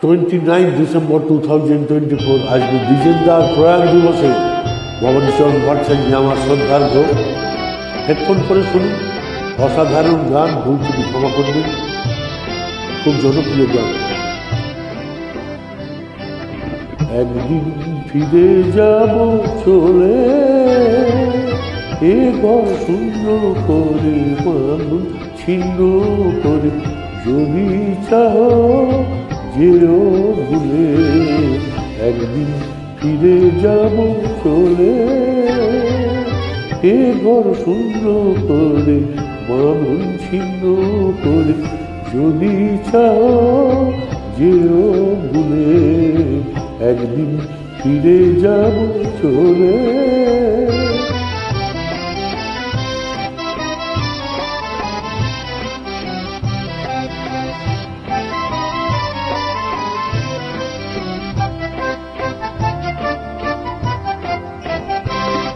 29 December 2024 আজকে দ্বিজেন্দার প্রয়াণ দিবসে ভবানীচরণ ভট্টাচার্য আমার শ্রদ্ধার্ঘ্য। হেডফোন করে শুনুন, অসাধারণ গান, ভুল ত্রুটি ক্ষমা করবেন, খুব জনপ্রিয় গান। একদিন ফিরে যাব চলে, এ ঘর শূন্য করে মানুষ ছিন্ন করে, যদি চাহ যেও ভুলে। একদিন ফিরে যাব চলে, এ ঘর শূন্য করে মানুষ ছিন্ন করে, যদি চাহ যেও ভুলে। একদিন ফিরে যাব চলে।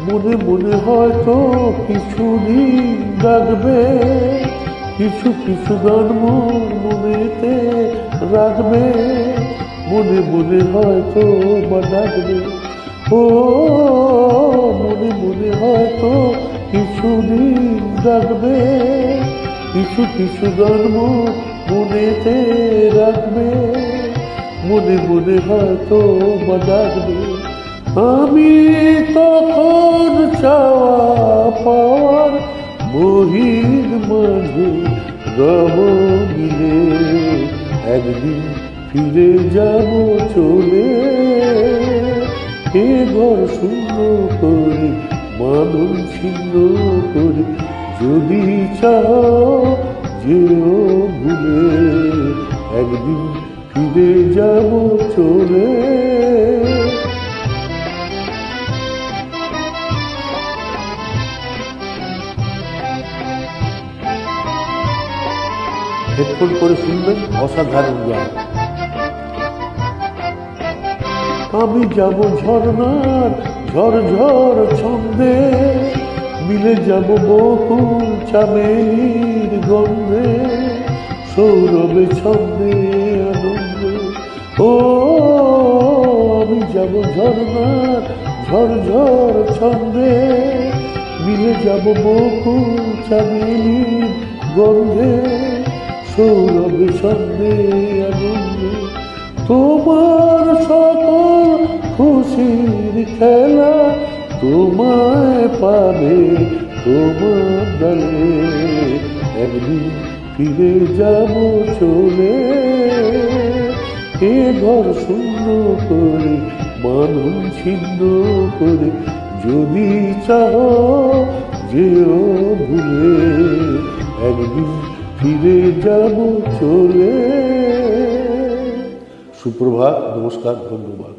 মনে মনে হয়তো কিছুদিন ডাকবে, কিছু কিছু গান মোর মনেতে রাখবে। মনে মনে হয়তো বা ডাকবে, ও মনে মনে হয়তো কিছুদিন ডাকবে, কিছু কিছু গান মোর মনেতে রাখবে। মনে মনে হয়তো বা ডাকবে, আমি তখন চাওয়া পাওয়ার মহির মাঝে রব মিলে। একদিন ফিরে যাব চলে, এ ঘর শূন্য করে মানুষ ছিন্ন করে, যদি চাও যেও ভুলে। একদিন ফিরে যাব চলে। হেডফোন করে শুনবেন, অসাধারণ গান। আমি যাব ঝর্ণার ঝরঝর ছন্দে, মিলে যাব বকুল চামেলির গন্ধে, সৌরভে ছন্দে আনন্দে। ও আমি যাব ঝর্ণার ঝরঝর ছন্দে, মিলে যাব বকুল চামেলির গন্ধে, সৌরভে ছন্দে আনন্দে। তোমার সকল খুশির খেলা তোমায় পাবে তোমার ডালে। একদিন ফিরে যাব চলে, এ ঘর শূন্য করে মানুষ ছিন্ন করে, যদি চাও যেও ভুলে। একদিন ফিরে যাব চলে। সুপ্রভাত, নমস্কার, ধন্যবাদ।